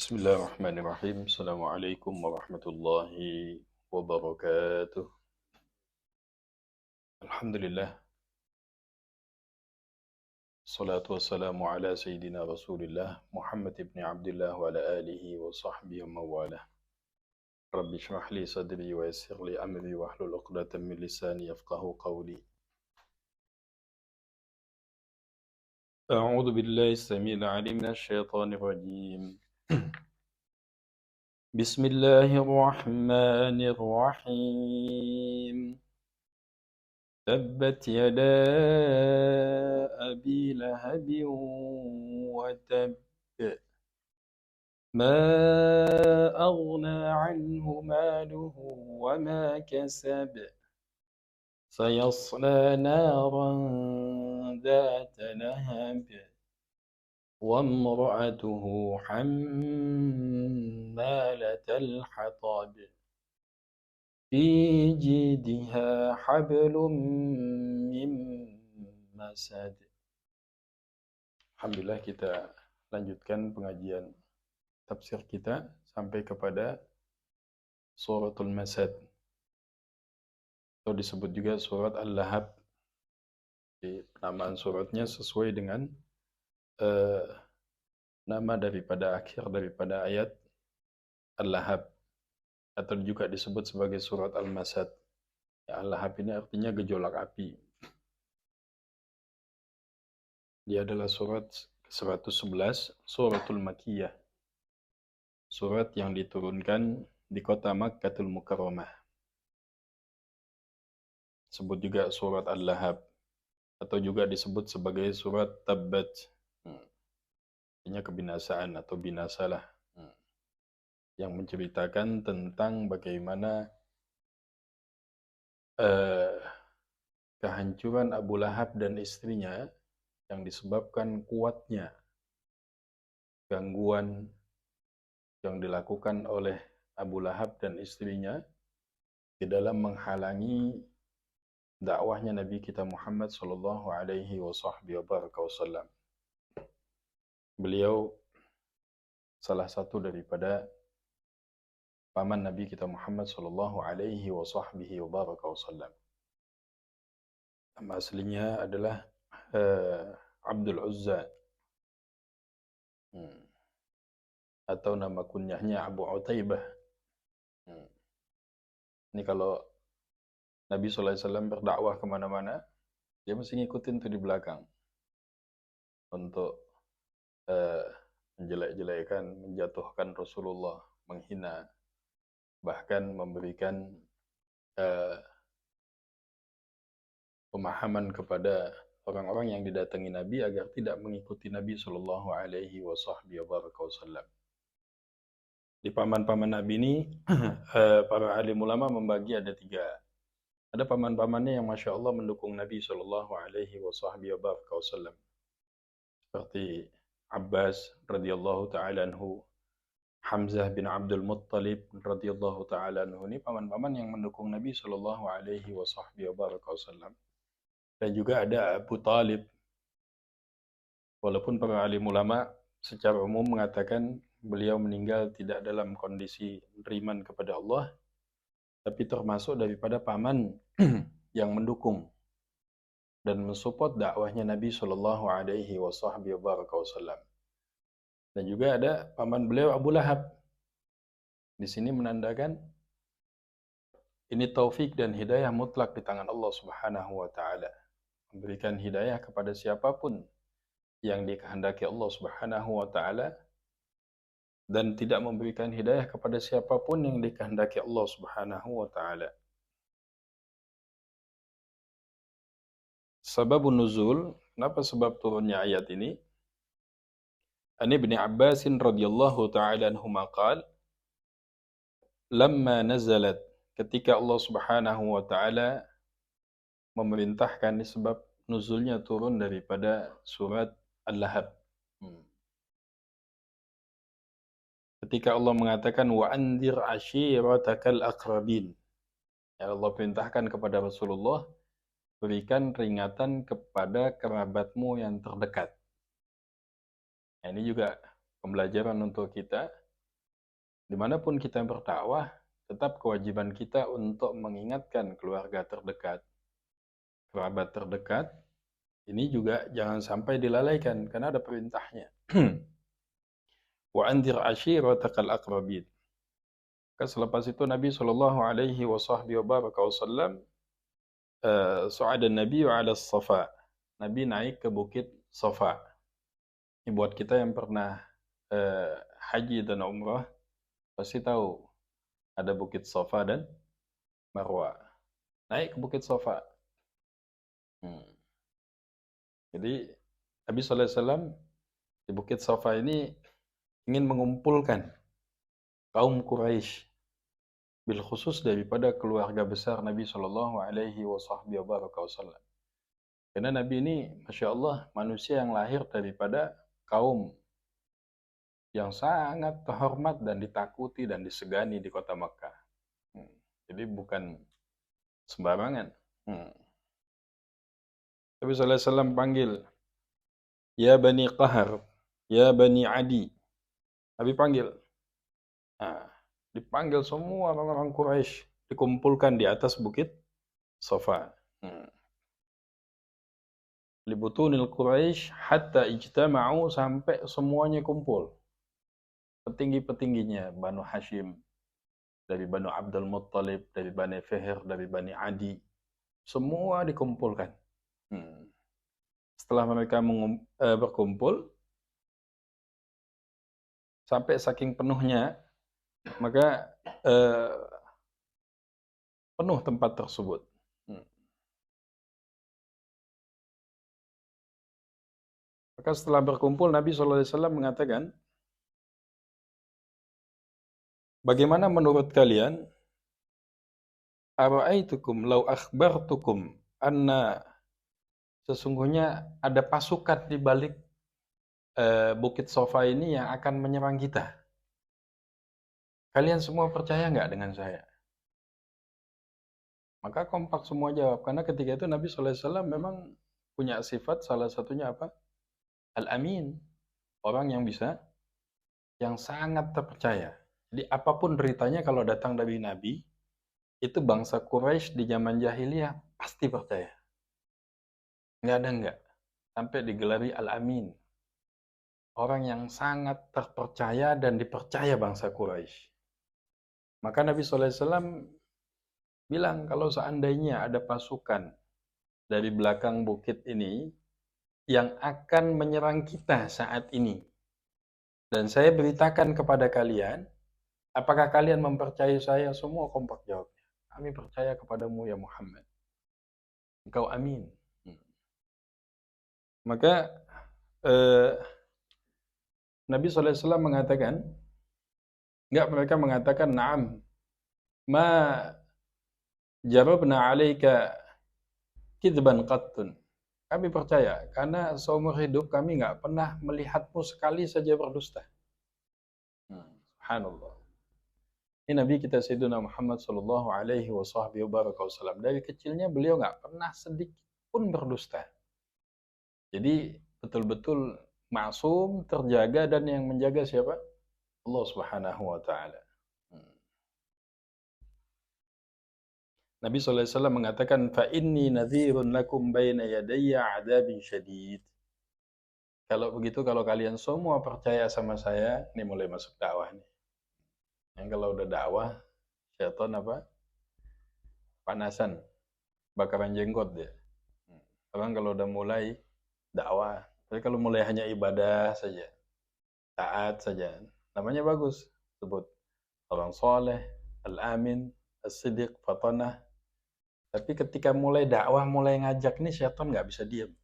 Bismillahirrahmanirrahim. Assalamualaikum warahmatullahi wabarakatuh. Alhamdulillah. Salatu wassalamu ala Sayyidina Rasulillah Muhammad ibn Abdullah wa ala alihi wa sahbihi wa mawalah. Rabbi shrah li sadri wa yassir li amri wa hlul uqdatan min lisani yafqahu qawli. A'udzu billahi as-sami'il 'alim minasy syaithanir rajim. Bismillahirrahmanirrahim. تبت يدا أبي لهب وتب ما أغنى عنه ماله وما كسب سيصلى نارا ذات لهب وامرأته حمالة الحطب في جيدها حبل من مسد. Alhamdulillah, kita lanjutkan pengajian tafsir kita sampai kepada suratul Masad, atau disebut juga surat Al-Lahab. Penamaan suratnya sesuai dengan nama daripada akhir daripada ayat Al-Lahab, atau juga disebut sebagai surat Al-Masad. Ya, Al-Lahab ini artinya gejolak api. Dia adalah surat ke-111, suratul Makkiyah. Surat yang diturunkan di kota Makkatul Mukarramah. Sebut juga surat Al-Lahab, atau juga disebut sebagai surat Tabbat. Artinya kebinasaan atau binasalah. Yang menceritakan tentang bagaimana kehancuran Abu Lahab dan istrinya yang disebabkan kuatnya gangguan yang dilakukan oleh Abu Lahab dan istrinya di dalam menghalangi dakwahnya Nabi kita Muhammad sallallahu alaihi wasallam. Beliau salah satu daripada paman Nabi kita Muhammad sallallahu alaihi wasallam. Nama aslinya adalah Abdul Uzza, atau nama kunyahnya Abu Utaibah. Ini kalau Nabi SAW berdakwah kemana-mana, dia mesti ngikutin tuh di belakang untuk menjelek-jelekan, menjatuhkan Rasulullah, menghina, bahkan memberikan pemahaman kepada orang-orang yang didatangi Nabi agar tidak mengikuti Nabi Shallallahu Alaihi Wasallam. Di paman-paman Nabi ini, para alim ulama membagi ada 3. Ada paman-pamannya yang Masya Allah mendukung Nabi Shallallahu Alaihi Wasallam, seperti Abbas radhiyallahu ta'ala anhu, Hamzah bin Abdul Muttalib radhiyallahu ta'ala anhu. Ini paman-paman yang mendukung Nabi Shallallahu Alaihi Wasallam. Dan juga ada Abu Talib. Walaupun para alim ulama secara umum mengatakan beliau meninggal tidak dalam kondisi beriman kepada Allah, tapi termasuk daripada paman yang mendukung dan mensupport dakwahnya Nabi Shallallahu Alaihi Wasallam. Dan juga ada paman beliau Abu Lahab. Di sini menandakan ini taufik dan hidayah mutlak di tangan Allah Subhanahu wa taala. Memberikan hidayah kepada siapapun yang dikehendaki Allah Subhanahu wa taala, dan tidak memberikan hidayah kepada siapapun yang dikehendaki Allah Subhanahu wa taala. Sababun nuzul, kenapa sebab turunnya ayat ini? An Ibnu Abbas radhiyallahu ta'ala anhuma qala, lamma nazalat, ketika Allah Subhanahu wa taala memerintahkan, sebab nuzulnya turun daripada surat Al-Lahab. Ketika Allah mengatakan wa anzir ashiratakal aqrabin, ya, Allah perintahkan kepada Rasulullah, berikan peringatan kepada kerabatmu yang terdekat. Nah, ini juga pembelajaran untuk kita Dimanapun kita berdakwah, tetap kewajiban kita untuk mengingatkan keluarga terdekat, kerabat terdekat. Ini juga jangan sampai dilalaikan karena ada perintahnya. Wa anzir ashiratakal aqrabin. Selepas itu Nabi Shallallahu Alaihi Wasallam su'ada Nabi ala Safa. Nabi naik ke bukit Safa. Ini buat kita yang pernah haji dan umrah pasti tahu ada bukit Safa dan Marwa. Naik ke bukit Safa. Jadi Nabi Sallallahu Alaihi Wasallam di bukit Safa ini ingin mengumpulkan kaum Quraisy, bil khusus daripada keluarga besar Nabi Shallallahu Alaihi Wasallam. Karena Nabi ini, Masya Allah, manusia yang lahir daripada kaum yang sangat terhormat dan ditakuti dan disegani di kota Makkah. Jadi bukan sembarangan. Nabi Sallallahu Alaihi Wasallam panggil, Ya Bani Qahar, Ya Bani Adi. Nabi panggil. Dipanggil semua orang-orang Quraisy, dikumpulkan di atas bukit Safa. Libutunil Quraisy hatta ijtama'u, sampai semuanya kumpul. Petinggi-petingginya, Banu Hashim, dari Banu Abdul Muttalib, dari Bani Fihr, dari Bani Adi, semua dikumpulkan. Setelah mereka berkumpul, sampai saking penuhnya, maka penuh tempat tersebut. Maka setelah berkumpul, Nabi SAW mengatakan, bagaimana menurut kalian, ara'aitukum law akhbartukum anna, sesungguhnya ada pasukan di balik bukit Safa ini yang akan menyerang kita. Kalian semua percaya nggak dengan saya? Maka kompak semua jawab. Karena ketika itu Nabi SAW memang punya sifat, salah satunya apa? Al-Amin. Orang yang sangat terpercaya. Jadi apapun beritanya kalau datang dari Nabi, itu bangsa Quraisy di zaman jahiliyah pasti percaya. Nggak ada nggak. Sampai digelari Al-Amin. Orang yang sangat terpercaya dan dipercaya bangsa Quraisy. Maka Nabi SAW bilang, kalau seandainya ada pasukan dari belakang bukit ini yang akan menyerang kita saat ini, dan saya beritakan kepada kalian, apakah kalian mempercayai saya? Semua kompak jawabnya, kami percaya kepadamu ya Muhammad. Engkau amin. Maka Nabi SAW mengatakan, enggak, mereka mengatakan, na'am, ma jarabna alaika kidban qattun. Kami percaya, karena seumur hidup kami nggak pernah melihatmu sekali saja berdusta. Subhanallah. Ini Nabi kita Sayyidina Muhammad sallallahu alaihi wasallam. Dari kecilnya beliau nggak pernah sedikit pun berdusta. Jadi betul-betul maksum, terjaga, dan yang menjaga siapa? Allah Subhanahu wa taala. Nabi SAW mengatakan, fa inni nadhirun lakum baina yadayya adabin syadid. Kalau begitu, kalau kalian semua percaya sama saya, ini mulai masuk dakwah nih. Yang kalau udah dakwah, syaitan apa? Panasan, bakaran jenggot dia. Orang kalau udah mulai dakwah, tapi kalau mulai hanya ibadah saja, taat saja, namanya bagus, sebut orang soleh, al-amin, as-siddiq, fatanah. Tapi ketika mulai dakwah, mulai ngajak nih, syaitan nggak bisa diam.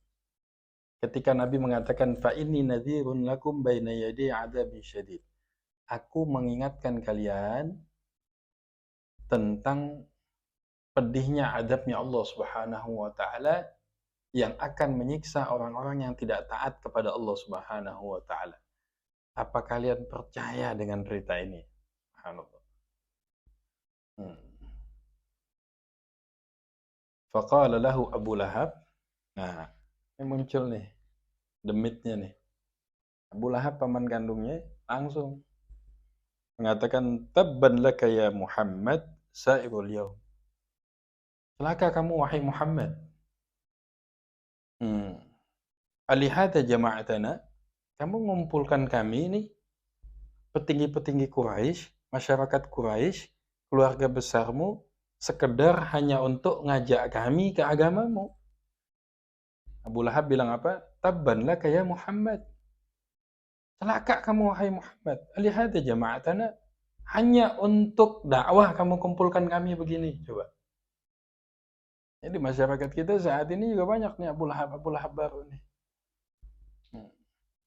Ketika Nabi mengatakan, fa inni nadhirun lakum baina yaday adzabin syadid. Aku mengingatkan kalian tentang pedihnya adabnya Allah Subhanahu wa taala yang akan menyiksa orang-orang yang tidak taat kepada Allah Subhanahu wa taala. Apa kalian percaya dengan berita ini? Subhanallah. Faqala lahu Abu Lahab. Nah, ini muncul nih demitnya nih. Abu Lahab paman kandungnya langsung mengatakan tabban laka ya Muhammad sa'irul yaum. Celaka kamu wahai Muhammad. Hmm. Alihada jama'atana, kamu mengumpulkan kami ini petinggi-petinggi Quraisy, masyarakat Quraisy, keluarga besarmu sekedar hanya untuk ngajak kami ke agamamu. Abu Lahab bilang apa? Tabban laka ya Muhammad. Celaka kamu wahai Muhammad. Alihada jama'atana, hanya untuk dakwah kamu kumpulkan kami begini. Coba. Jadi masyarakat kita saat ini juga banyak nih Abu Lahab baru nih.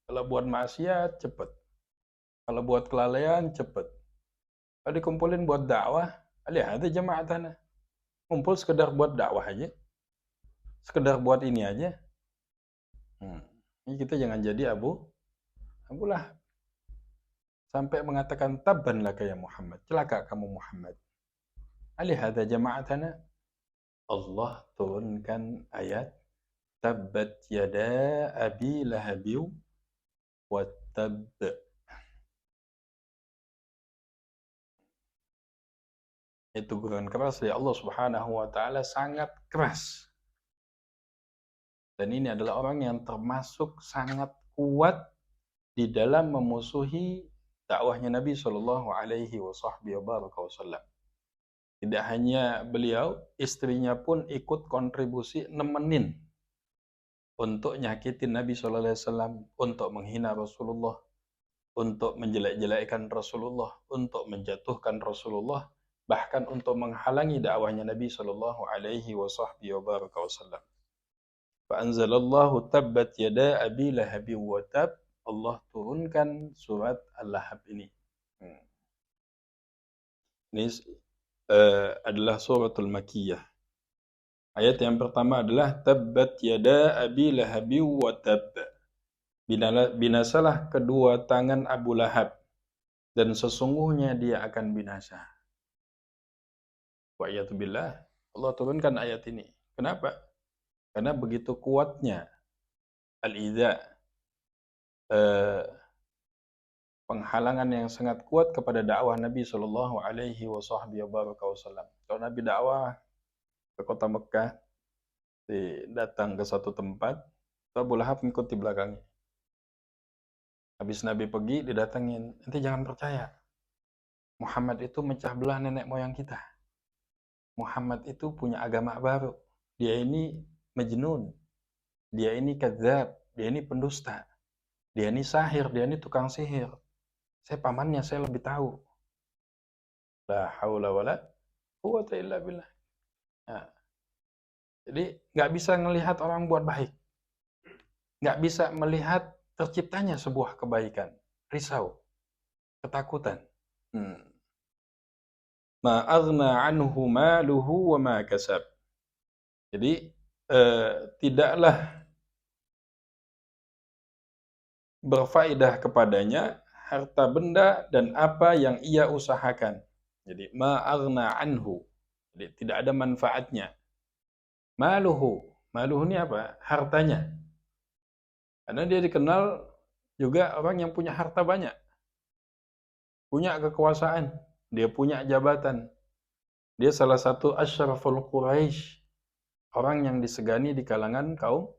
Kalau buat maksiat cepet. Kalau buat kelalaian cepet. Kalau dikumpulin buat dakwah, alihada jama'atana. Kumpul sekedar buat dakwah aja. Sekedar buat ini aja. Ini kita jangan jadi Abu Lahab. Sampai mengatakan tabban laka ya Muhammad. Celaka kamu Muhammad. Alihada jama'atana. Allah turunkan ayat tabbat yada abi lahabiw wa tabb. Itu teguran keras dari Allah Subhanahu wa taala, sangat keras. Dan ini adalah orang yang termasuk sangat kuat di dalam memusuhi dakwahnya Nabi Shallallahu alaihi wasallam. Tidak hanya beliau, istrinya pun ikut kontribusi nemenin untuk nyakitin Nabi Shallallahu alaihi wasallam, untuk menghina Rasulullah, untuk menjelek-jelekkan Rasulullah, untuk menjatuhkan Rasulullah, bahkan untuk menghalangi dakwahnya Nabi Shallallahu alaihi wasallam. Fa anzalallahu tabbat yada abi lahab wa tab. Allah turunkan surat Al-Lahab ini. Ini adalah suratul Makkiyah. Ayat yang pertama adalah tabbat yada abi lahabi wa tab. Binasalah kedua tangan Abu Lahab dan sesungguhnya dia akan binasa. Wa iyatubillah, Allah turunkan ayat ini. Kenapa? Karena begitu kuatnya al-idza, penghalangan yang sangat kuat kepada dakwah Nabi Shallallahu alaihi wasallam. Kalau Nabi dakwah ke kota Mekah, datang ke satu tempat, Abu Lahab ngikut di belakangnya. Habis Nabi pergi, didatengin, nanti jangan percaya. Muhammad itu mecah belah nenek moyang kita. Muhammad itu punya agama baru. Dia ini majnun. Dia ini kadzab. Dia ini pendusta. Dia ini sahir. Dia ini tukang sihir. Saya pamannya, saya lebih tahu. La haula wala quwwata illa billah. Nah, jadi nggak bisa melihat orang buat baik. Nggak bisa melihat terciptanya sebuah kebaikan. Risau. Ketakutan. Ma aghna anhu maluhu wa ma kasab. Jadi tidaklah berfaedah kepadanya harta benda dan apa yang ia usahakan. Jadi ma aghna anhu. Jadi tidak ada manfaatnya. Maluhu. Maluhu ini apa? Hartanya. Karena dia dikenal juga orang yang punya harta banyak. Punya kekuasaan. Dia punya jabatan. Dia salah satu asyraful Quraisy. Orang yang disegani di kalangan kaum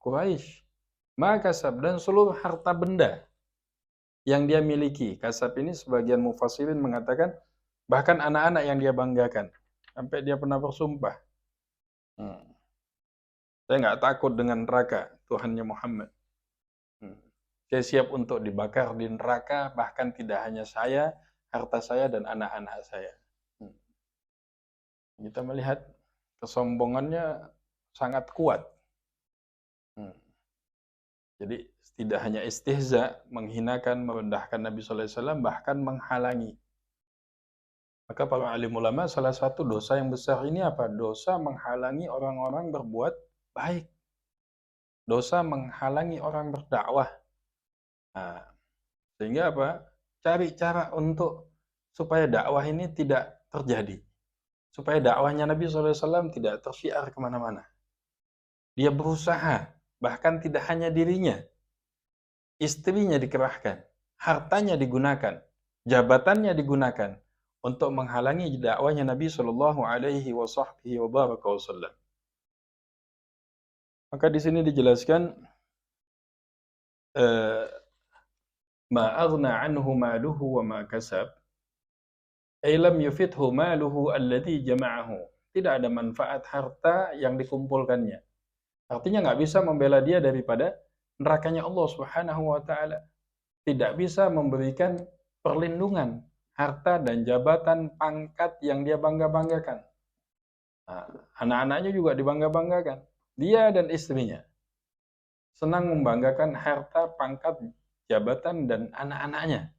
Quraisy. Maka kasab dan seluruh harta benda yang dia miliki. Kasab ini sebagian mufassirin mengatakan bahkan anak-anak yang dia banggakan. Sampai dia pernah bersumpah. Saya nggak takut dengan neraka Tuhannya Muhammad. Saya siap untuk dibakar di neraka, bahkan tidak hanya saya, harta saya dan anak-anak saya. Kita melihat kesombongannya sangat kuat. Jadi tidak hanya istihza, menghinakan, merendahkan Nabi sallallahu alaihi wasallam, bahkan menghalangi. Maka para alim ulama, salah satu dosa yang besar ini apa? Dosa menghalangi orang-orang berbuat baik. Dosa menghalangi orang berdakwah. Nah, sehingga apa? Cari cara untuk supaya dakwah ini tidak terjadi. Supaya dakwahnya Nabi SAW tidak tersiar kemana-mana. Dia berusaha, bahkan tidak hanya dirinya. Istrinya dikerahkan, hartanya digunakan. jabatannya digunakan untuk menghalangi dakwahnya Nabi Shallallahu Alaihi Wasallam. Maka di sini dijelaskan eh, ma aghna anhu maluhu wa ma kasab ay lam yufidhu maluhu alladhi jama'ahu. Tidak ada manfaat harta yang dikumpulkannya. Artinya nggak bisa membela dia daripada nerakanya Allah Subhanahu wa taala. Tidak bisa memberikan perlindungan harta dan jabatan pangkat yang dia bangga-banggakan. Nah, anak-anaknya juga dibangga-banggakan. Dia dan istrinya senang membanggakan harta, pangkat, jabatan dan anak-anaknya.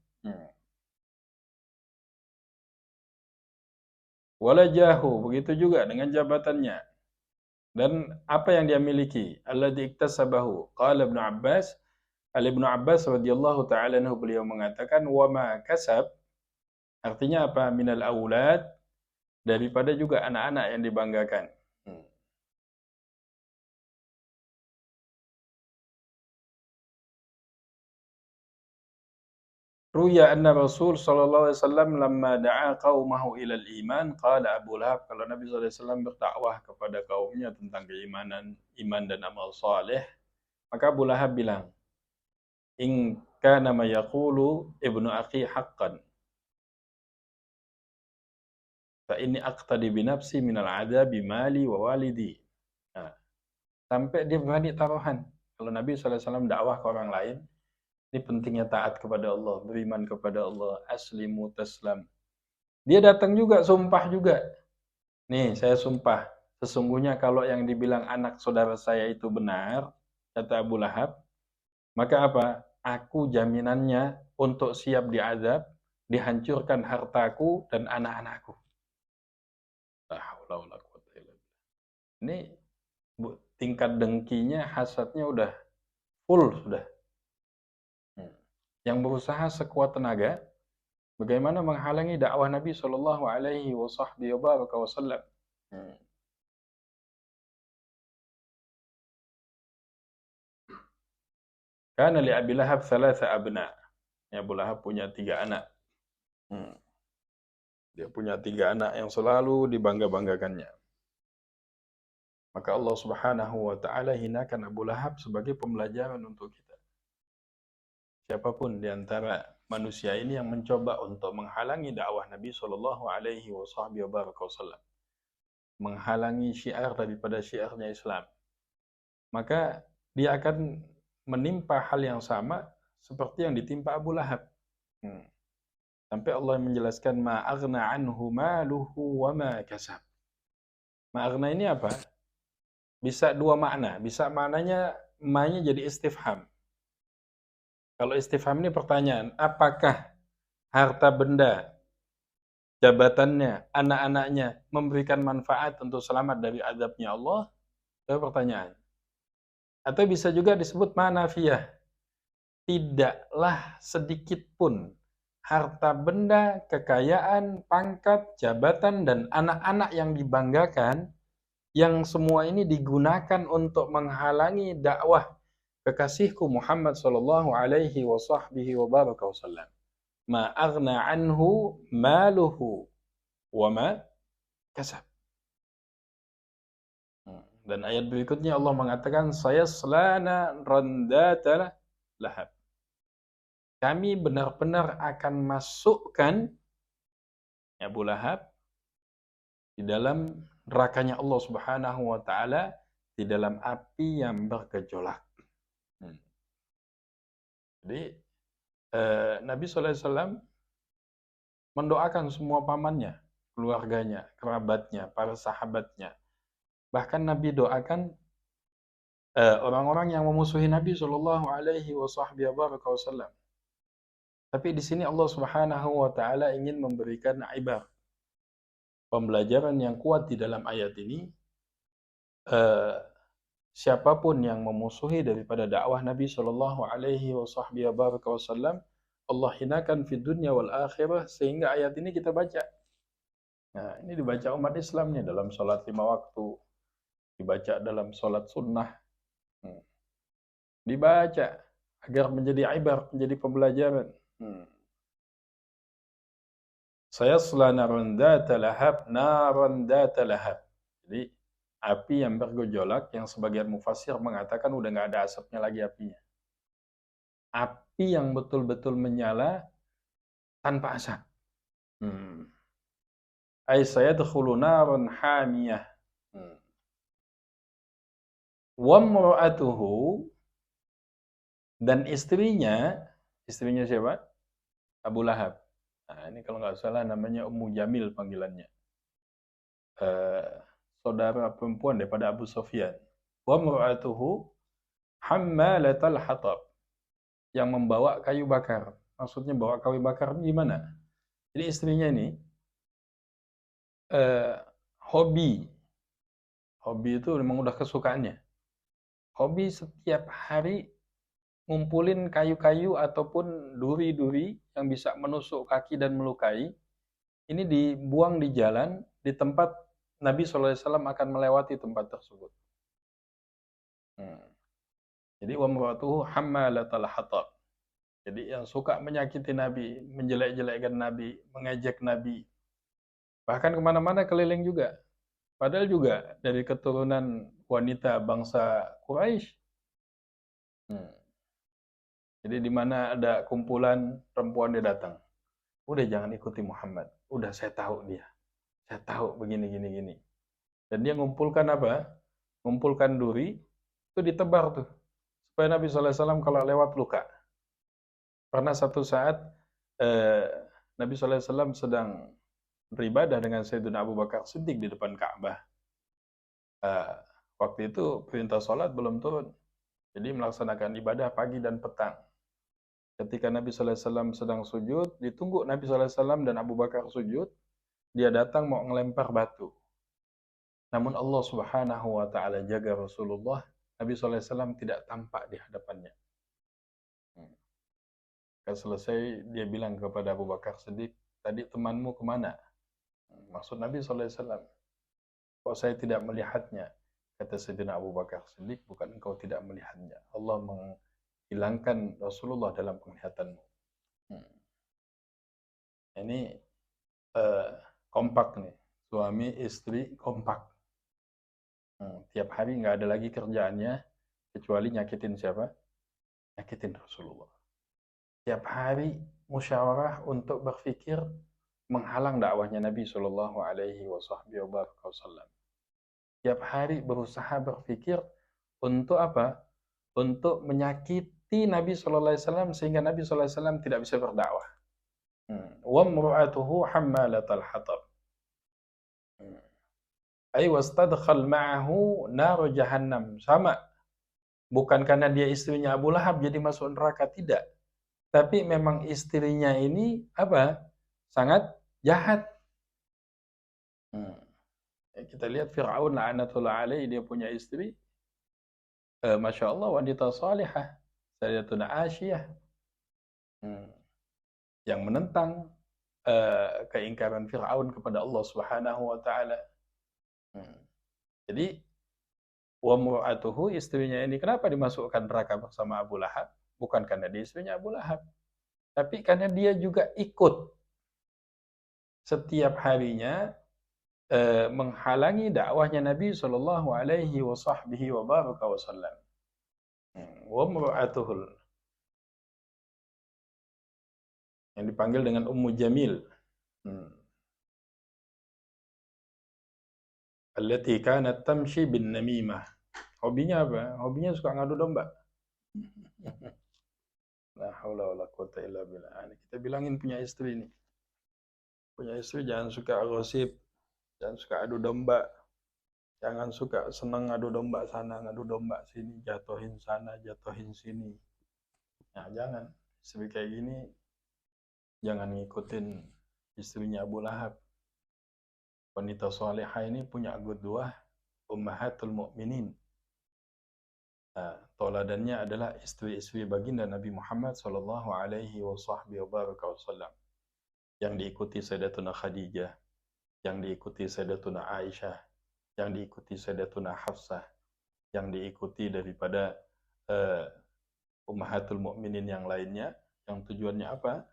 Walajahu, begitu juga dengan jabatannya dan apa yang dia miliki. Alladzi iktasabahu. Qala Ibnu Abbas, Ibnu Abbas radhiyallahu taala anhu, beliau mengatakan wa ma kasab, artinya apa? Minal aulad, daripada juga anak-anak yang dibanggakan. Ruya anna Rasul sallallahu alaihi wasallam lamma da'a qaumahu ila al-iman qala Abu Lahab, kalau Nabi sallallahu alaihi wasallam berdakwah kepada kaumnya tentang keimanan, iman dan amal saleh, maka Abu Lahab bilang, in kana ma yaqulu ibnu akhi haqqan fa inni aqtadi bi nafsi minal adabi mali wa walidi. Nah, sampai dia berani taruhan. Kalau Nabi SAW dakwah ke orang lain, ini pentingnya taat kepada Allah, beriman kepada Allah, aslimu taslam. Dia datang juga, sumpah juga. Nih, saya sumpah. Sesungguhnya kalau yang dibilang anak saudara saya itu benar, kata Abu Lahab, maka apa? Aku jaminannya untuk siap diazab, dihancurkan hartaku dan anak-anakku. Ini tingkat dengkinya, hasadnya udah full sudah. Yang berusaha sekuat tenaga bagaimana menghalangi dakwah Nabi Shallallahu Alaihi Wasallam. Karena li Abi Lahab thalatha abna. Abu Lahab punya 3 anak. Dia punya 3 anak yang selalu dibangga-banggakannya. Maka Allah Subhanahu wa taala hinakan Abu Lahab sebagai pembelajaran untuk kita. Siapapun di antara manusia ini yang mencoba untuk menghalangi dakwah Nabi Shallallahu Alaihi Wasallam, menghalangi syiar daripada syiarnya Islam, maka dia akan menimpa hal yang sama seperti yang ditimpa Abu Lahab. Sampai Allah menjelaskan ma aghna anhu maluhu wa ma kasab. Ma aghna ini apa? Bisa 2 makna. Bisa maknanya ma-nya jadi istifham. Kalau istifham ini pertanyaan, apakah harta benda, jabatannya, anak-anaknya memberikan manfaat untuk selamat dari azabnya Allah? Itu pertanyaan. Atau bisa juga disebut manafiyah. Tidaklah sedikit pun harta benda, kekayaan, pangkat, jabatan, dan anak-anak yang dibanggakan, yang semua ini digunakan untuk menghalangi dakwah kekasihku Muhammad sallallahu alaihi wasallam. Ma aghna anhu maluhu wa ma kasab. Dan ayat berikutnya Allah mengatakan sayaslana randata lahab. Kami benar-benar akan masukkan Abu Lahab di dalam nerakanya Allah Subhanahu wa taala, di dalam api yang bergejolak. Jadi Nabi SAW mendoakan semua pamannya, keluarganya, kerabatnya, para sahabatnya. Bahkan Nabi doakan orang-orang yang memusuhi Nabi Shallallahu Alaihi Wasallam. Tapi di sini Allah Subhanahu Wa Taala ingin memberikan ibar, pembelajaran yang kuat di dalam ayat ini. Siapapun yang memusuhi daripada dakwah Nabi Shallallahu Alaihi Wasallam, Allah hinakan di dunia wal akhirah, sehingga ayat ini kita baca. Nah, ini dibaca umat Islam nih dalam sholat 5 waktu, dibaca dalam sholat sunnah, dibaca agar menjadi ibar, menjadi pembelajaran. Sayasla naran dzata lahab, naran dzata lahab. Jadi api yang bergejolak yang sebagian mufassir mengatakan udah nggak ada asapnya lagi apinya. Api yang betul-betul menyala tanpa asap. Ay sayadkhulu naran hamiyah. Wa imra'atuhu, dan istrinya siapa? Abu Lahab. Nah, ini kalau nggak salah namanya Ummu Jamil panggilannya. Eh, saudara perempuan daripada Abu Sufyan. Wa imra'atuhu hammalatal hatab, yang membawa kayu bakar. Maksudnya bawa kayu bakar gimana? Jadi istrinya ini eh, hobi. Hobi itu memang udah kesukaannya. Hobi setiap hari ngumpulin kayu-kayu ataupun duri-duri yang bisa menusuk kaki dan melukai. Ini dibuang di jalan, di tempat Nabi SAW akan melewati tempat tersebut. Jadi wa imra'atuhu hammalatal hatab. Jadi yang suka menyakiti Nabi, menjelek-jelekkan Nabi, mengejek Nabi. Bahkan kemana-mana keliling juga. Padahal juga dari keturunan wanita bangsa Quraisy. Jadi di mana ada kumpulan perempuan dia datang. Udah jangan ikuti Muhammad. Udah saya tahu dia. Saya tahu begini gini gini. Dan dia ngumpulkan apa? Ngumpulkan duri itu ditebar tuh supaya Nabi SAW kalau lewat luka. Pernah satu saat eh, Nabi SAW sedang beribadah dengan Sayyidina Abu Bakar Siddiq di depan Ka'bah. Eh, waktu itu perintah sholat belum turun. Jadi melaksanakan ibadah pagi dan petang. Ketika Nabi SAW sedang sujud, ditunggu Nabi SAW dan Abu Bakar sujud, dia datang mau ngelempar batu. Namun Allah Subhanahu wa taala jaga Rasulullah, Nabi SAW tidak tampak di hadapannya. Kan selesai dia bilang kepada Abu Bakar Siddiq, tadi temanmu kemana? Maksud Nabi SAW, kok saya tidak melihatnya? Kata Sayyidina Abu Bakar Siddiq, bukan engkau tidak melihatnya. Allah menghilangkan Rasulullah dalam penglihatanmu. Ini eh, kompak nih, suami istri kompak. Tiap hari nggak ada lagi kerjaannya kecuali nyakitin siapa? Nyakitin Rasulullah. Tiap hari musyawarah untuk berpikir menghalang dakwahnya Nabi Shallallahu Alaihi Wasallam. Tiap hari berusaha berpikir untuk apa? Untuk menyakiti Nabi Shallallahu Alaihi Wasallam sehingga Nabi Shallallahu Alaihi Wasallam tidak bisa berdakwah. Wa mru'atuhu hammalatal hatab. Ay wastadkhal ma'ahu nar jahannam. Sama. Bukan karena dia istrinya Abu Lahab jadi masuk neraka, tidak. Tapi memang istrinya ini apa? Sangat jahat. Kita lihat Fir'aun la'natullah alaih, dia punya istri. Masya Allah wanita salihah. Sayyidatuna Asyiyah. Yang menentang keingkaran Fir'aun kepada Allah Subhanahu wa taala. Jadi wa mur'atuhu, istrinya ini kenapa dimasukkan neraka bersama Abu Lahab? Bukan karena dia istrinya Abu Lahab, tapi karena dia juga ikut setiap harinya menghalangi dakwahnya Nabi Shallallahu Alaihi Wasallam. Wa mur'atuhul, yang dipanggil dengan Ummu Jamil. Allati kanat tamshi bin namimah. Hobinya apa? Hobinya suka ngadu domba. La haula wala quwata illa billah. Kita bilangin punya istri nih. Punya istri jangan suka gosip, jangan suka adu domba. Jangan suka senang adu domba sana, ngadu domba sini, jatuhin sana, jatuhin sini. Nah, jangan. Istri kayak gini jangan ngikutin istrinya Abu Lahab. Wanita salihah ini punya qudwah ummahatul mukminin. Nah, toladannya adalah istri-istri baginda Nabi Muhammad sallallahu alaihi wasallam. Yang diikuti Sayyidatuna Khadijah, yang diikuti Sayyidatuna Aisyah, yang diikuti Sayyidatuna Hafsah, yang diikuti daripada ummahatul mukminin yang lainnya, yang tujuannya apa?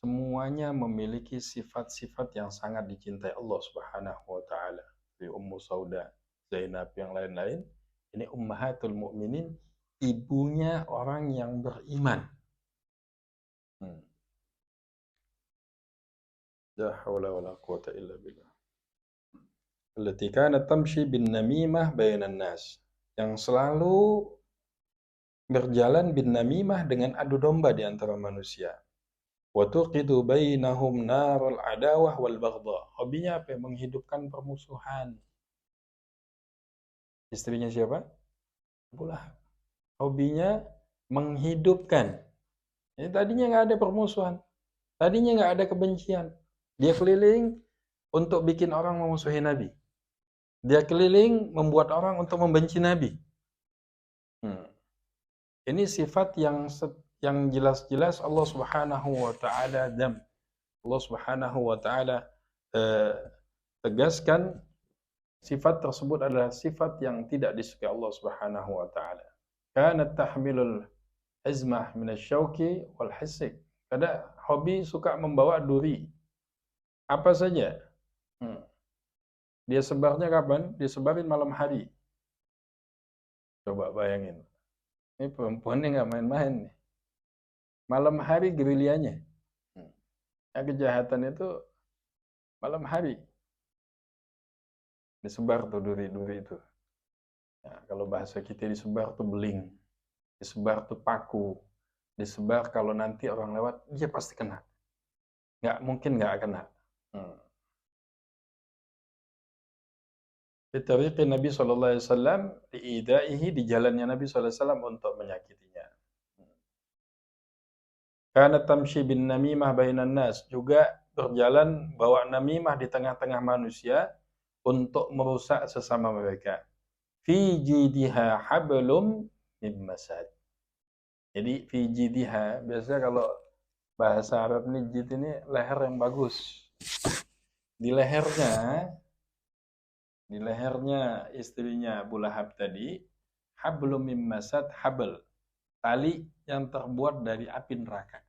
semuanya memiliki sifat-sifat yang sangat dicintai Allah Subhanahu wa taala. Di Ummu Sauda, Zainab yang lain-lain, ini ummahatul mukminin, ibunya orang yang beriman. La haula wala quwata illa billah. Allati kanat tamshi bin namimah bainan nas. Yang selalu berjalan bin namimah dengan adu domba di antara manusia. Wa tuqidu bainahum narul adawah wal baghdha. Hobinya apa? Menghidupkan permusuhan. Istrinya siapa? Abu Lahab. Hobinya menghidupkan. Ini tadinya nggak ada permusuhan. Tadinya nggak ada kebencian. Dia keliling untuk bikin orang memusuhi Nabi. Dia keliling membuat orang untuk membenci Nabi. Ini sifat yang jelas-jelas Allah Subhanahu wa taala dam. Allah Subhanahu wa taala tegaskan sifat tersebut adalah sifat yang tidak disukai Allah Subhanahu wa taala. Kanat tahmilul izmah minasyauki wal hisik. Ada hobi suka membawa duri. Apa saja. Dia sebarnya kapan? Disebarin malam hari. Coba bayangin. Ini perempuan ini nggak main-main nih. Malam hari gerilyanya. Kejahatan itu malam hari. Disebar tuh duri-duri itu. Nah, kalau bahasa kita disebar tuh beling. Disebar tuh paku. Disebar kalau nanti orang lewat, dia pasti kena. Nggak mungkin nggak kena. Ditariqi Nabi SAW, diidaihi, di jalannya Nabi SAW untuk menyakitinya. Karena tamshi bin namimah bainan nas, juga berjalan bawa namimah di tengah-tengah manusia untuk merusak sesama mereka. Fi jidiha hablum min masad. Jadi fi jidiha, biasanya kalau bahasa Arab ini jid ini leher yang bagus. Di lehernya istrinya Abu Lahab tadi, hablum min masad, habl, tali yang terbuat dari api neraka.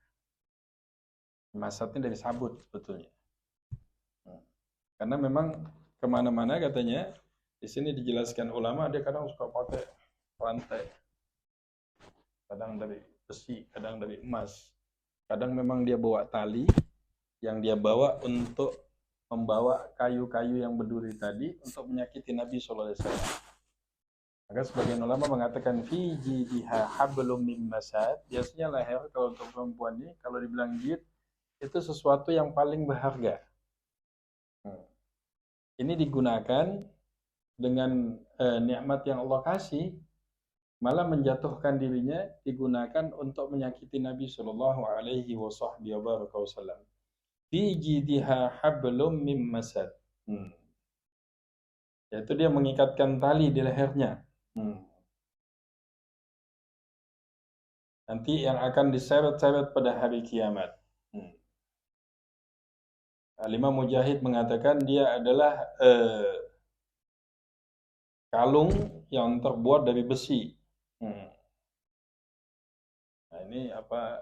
Masadnya dari sabut sebetulnya. Karena memang kemana-mana katanya, di sini dijelaskan ulama, dia kadang suka pakai rantai. Kadang dari besi, kadang dari emas. Kadang memang dia bawa tali yang dia bawa untuk membawa kayu-kayu yang berduri tadi untuk menyakiti Nabi SAW. Maka sebagian ulama mengatakan fi jidiha hablum min masad. Biasanya leher kalau untuk perempuan ini, kalau dibilang jid, itu sesuatu yang paling berharga. Ini digunakan dengan nikmat yang Allah kasih, malah menjatuhkan dirinya, digunakan untuk menyakiti Nabi Shallallahu Alaihi Wasallam. Fi jidiha hablum mim masad. Yaitu dia mengikatkan tali di lehernya. Nanti yang akan diseret-seret pada hari kiamat. Imam Mujahid mengatakan dia adalah kalung yang terbuat dari besi. Nah, ini apa?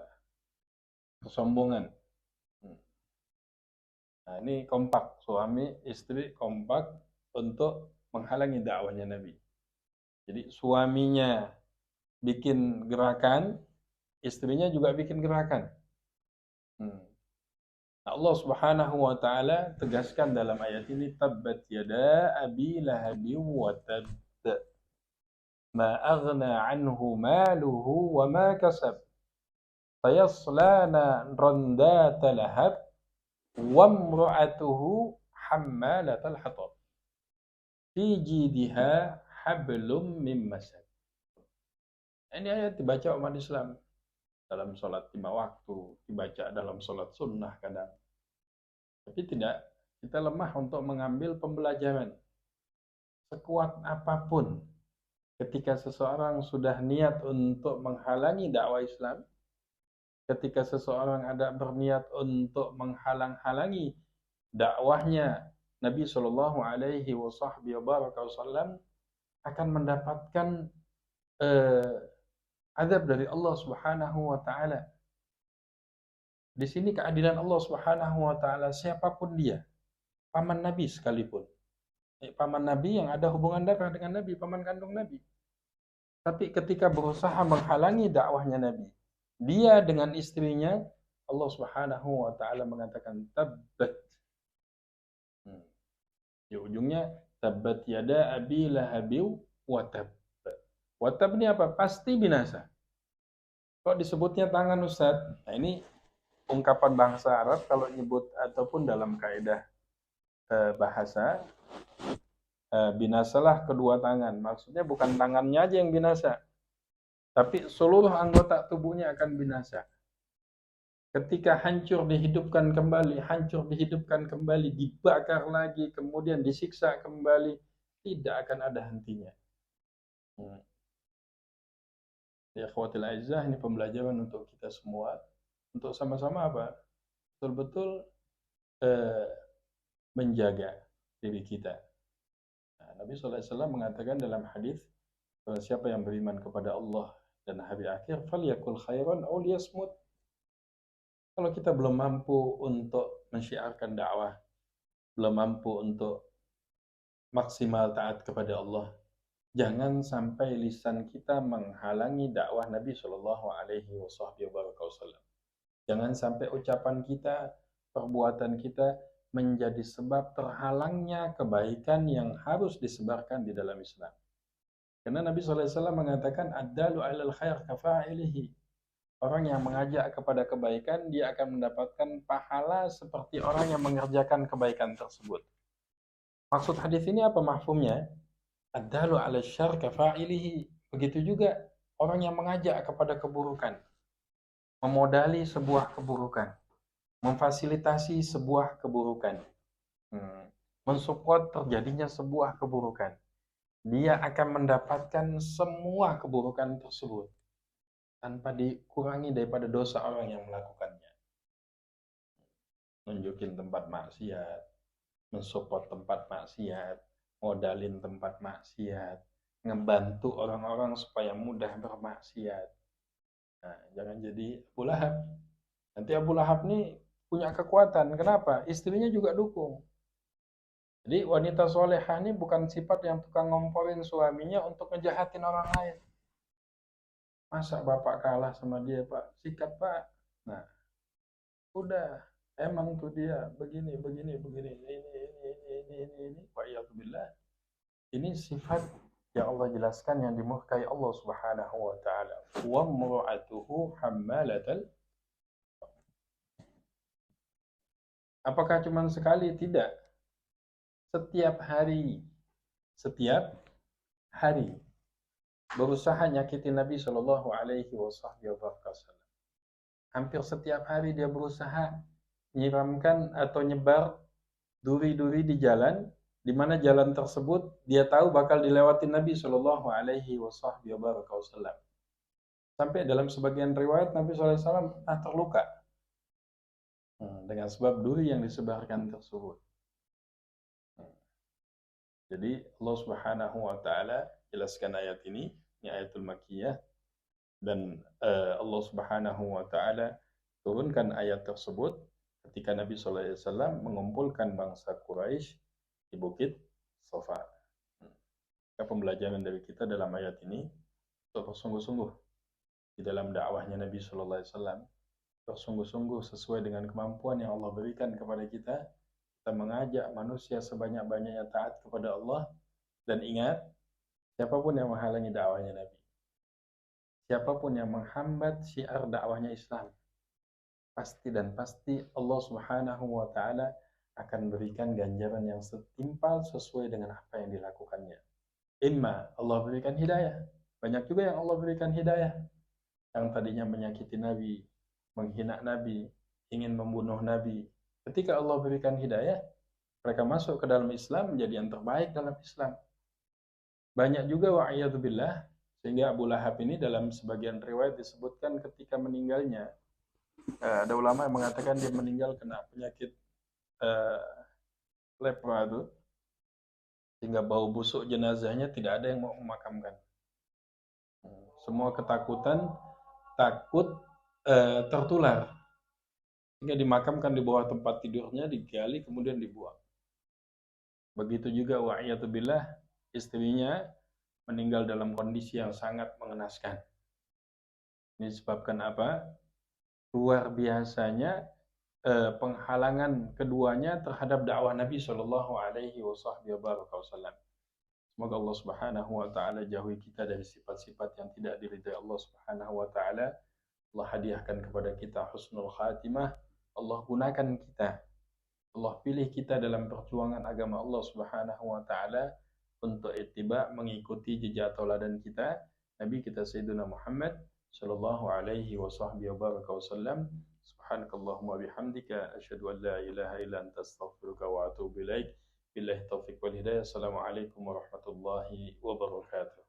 Kesombongan. Nah, ini kompak, suami istri kompak untuk menghalangi dakwahnya Nabi. Jadi suaminya bikin gerakan, istrinya juga bikin gerakan. Allah Subhanahu wa taala tegaskan dalam ayat ini, tabbat yada abi lahabi wa tabb, ma aghna anhu maluhu wa ma kasab, sayasla naran dhata lahab wa imra'atuhu hammalatal hatab, fi jidiha hablum min masad. Ini ayat dibaca umat Islam dalam sholat 5 waktu, dibaca dalam sholat sunnah kadang. Tapi tidak, kita lemah untuk mengambil pembelajaran. Sekuat apapun, ketika seseorang sudah niat untuk menghalangi dakwah Islam, ketika seseorang ada berniat untuk menghalang-halangi dakwahnya Nabi Shallallahu Alaihi Wasallam, akan mendapatkan azab dari Allah Subhanahu wa taala. Di sini keadilan Allah Subhanahu wa taala, siapapun dia, paman Nabi sekalipun. Paman Nabi yang ada hubungan darah dengan Nabi, paman kandung Nabi. Tapi ketika berusaha menghalangi dakwahnya Nabi, dia dengan istrinya, Allah Subhanahu wa taala mengatakan tabbat. Di ujungnya tabbat yada abi lahabiw wa tab. Wa tab ini apa? Pasti binasa. Kok disebutnya tangan Ustaz? Nah, ini ungkapan bahasa Arab kalau nyebut ataupun dalam kaidah bahasa, binasalah kedua tangan. Maksudnya bukan tangannya aja yang binasa, tapi seluruh anggota tubuhnya akan binasa. Ketika hancur dihidupkan kembali, dibakar lagi, kemudian disiksa kembali, tidak akan ada hentinya. Ya akhwatil a'izzah, ini pembelajaran untuk kita semua, untuk sama-sama apa? Betul-betul menjaga diri kita. Nah, Nabi SAW mengatakan dalam hadis, siapa yang beriman kepada Allah dan hari akhir, falyakul khairan aw liyasmut. Kalau kita belum mampu untuk mensyiarkan dakwah, belum mampu untuk maksimal taat kepada Allah, jangan sampai lisan kita menghalangi dakwah Nabi Shallallahu Alaihi Wasallam. Jangan sampai ucapan kita, perbuatan kita menjadi sebab terhalangnya kebaikan yang harus disebarkan di dalam Islam. Karena Nabi SAW mengatakan, ad-dalu 'alal khair kafa'ilihi. Orang yang mengajak kepada kebaikan, dia akan mendapatkan pahala seperti orang yang mengerjakan kebaikan tersebut. Maksud hadis ini apa mafhumnya? Ad-dalu 'alal syarr kafa'ilihi. Begitu juga orang yang mengajak kepada keburukan, memodali sebuah keburukan, memfasilitasi sebuah keburukan, mensupport terjadinya sebuah keburukan, dia akan mendapatkan semua keburukan tersebut tanpa dikurangi daripada dosa orang yang melakukannya. Nunjukin tempat maksiat, mensupport tempat maksiat, modalin tempat maksiat, ngebantu orang-orang supaya mudah bermaksiat. Nah, jangan jadi Abu Lahab. Nanti Abu Lahab nih punya kekuatan. Kenapa? Istrinya juga dukung. Jadi wanita solehah ini bukan sifat yang tukang ngomporin suaminya untuk ngejahatin orang lain. Masa bapak kalah sama dia, Pak? Sikat, Pak. Nah, udah. Emang tuh dia begini. Ini. Wa'iyatubillah. Ini sifat yang Allah jelaskan yang dimurkai Allah Subhanahu wa taala. Wa mura'atuhu hammalatal. Apakah cuma sekali? Tidak. Setiap hari berusaha nyakitin Nabi Shallallahu Alaihi Wasallam. Hampir setiap hari dia berusaha nyiramkan atau nyebar duri-duri di jalan, di mana jalan tersebut dia tahu bakal dilewati Nabi Shallallahu Alaihi Wasallam. Sampai dalam sebagian riwayat Nabi SAW terluka dengan sebab duri yang disebarkan tersebut. Jadi Allah Subhanahu wa taala jelaskan ayat ini ayatul makkiyah, dan Allah Subhanahu wa taala turunkan ayat tersebut ketika Nabi sallallahu alaihi wasallam mengumpulkan bangsa Quraisy di Bukit Safa. Pembelajaran dari kita dalam ayat ini, untuk bersungguh-sungguh di dalam dakwahnya Nabi sallallahu alaihi wasallam, bersungguh-sungguh sesuai dengan kemampuan yang Allah berikan kepada kita. Kita mengajak manusia sebanyak-banyaknya taat kepada Allah, dan ingat, siapapun yang menghalangi dakwahnya Nabi, siapapun yang menghambat syiar dakwahnya Islam, pasti Allah Subhanahu wa taala akan berikan ganjaran yang setimpal sesuai dengan apa yang dilakukannya. Imma Allah berikan hidayah. Banyak juga yang Allah berikan hidayah, yang tadinya menyakiti Nabi, menghina Nabi, ingin membunuh Nabi. Ketika Allah berikan hidayah, mereka masuk ke dalam Islam, menjadi yang terbaik dalam Islam. Banyak juga wa'iyatubillah, sehingga Abu Lahab ini dalam sebagian riwayat disebutkan ketika meninggalnya, ada ulama yang mengatakan dia meninggal kena penyakit lepra itu, sehingga bau busuk jenazahnya tidak ada yang mau memakamkan. Semua ketakutan, takut tertular. Sehingga dimakamkan di bawah tempat tidurnya, digali kemudian dibuang. Begitu juga wa'iyatubillah, istrinya meninggal dalam kondisi yang sangat mengenaskan. Ini disebabkan apa? Luar biasanya penghalangan keduanya terhadap dakwah Nabi Shallallahu Alaihi Wasallam. Semoga Allah Subhanahu Wa Taala jauhi kita dari sifat-sifat yang tidak diridhai Allah Subhanahu Wa Taala. Allah hadiahkan kepada kita husnul khatimah. Allah gunakan kita. Allah pilih kita dalam perjuangan agama Allah Subhanahu Wa Taala untuk ittiba, mengikuti jejak tauladan kita, Nabi kita Sayyidina Muhammad Shallallahu Alaihi Wasallam. Subhanakallahumma bihamdika asyhadu an la ilaha illa anta astaghfiruka wa atubu ilaik. Billahi taufiq wal hidayah. Assalamualaikum warahmatullahi wabarakatuh.